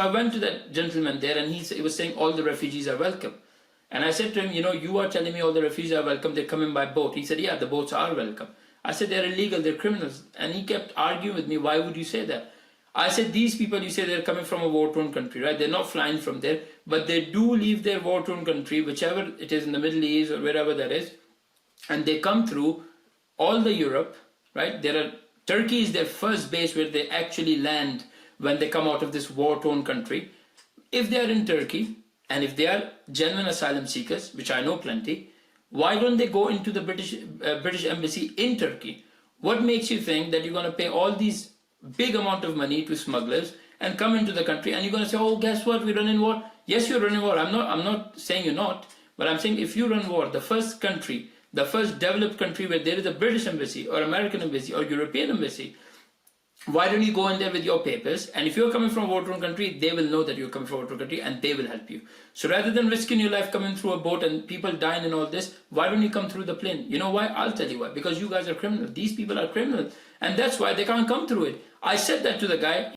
I went to that gentleman there, and he was saying all the refugees are welcome. And I said to him, you are telling me all the refugees are welcome, they're coming by boat. He said, yeah, the boats are welcome. I said, they're illegal, they're criminals. And he kept arguing with me, why would you say that? I said, these people, you say they're coming from a war-torn country, right? They're not flying from there, but they do leave their war-torn country, whichever it is in the Middle East or wherever that is, and they come through all the Europe, right? Turkey is their first base where they actually land when they come out of this war-torn country. If they are in Turkey, and if they are genuine asylum seekers, which I know plenty, why don't they go into the British embassy in Turkey? What makes you think that you're going to pay all these big amount of money to smugglers and come into the country and you're going to say, oh, guess what, we're running war? Yes, you're running war. I'm not saying you're not, but I'm saying if you run war, the first country, the first developed country where there is a British embassy or American embassy or European embassy, why don't you go in there with your papers? And if you're coming from a war-torn country, they will know that you're coming from a war-torn country and they will help you. So rather than risking your life coming through a boat and people dying and all this, why don't you come through the plane? You know why? I'll tell you why. Because you guys are criminals. These people are criminals. And that's why they can't come through it. I said that to the guy.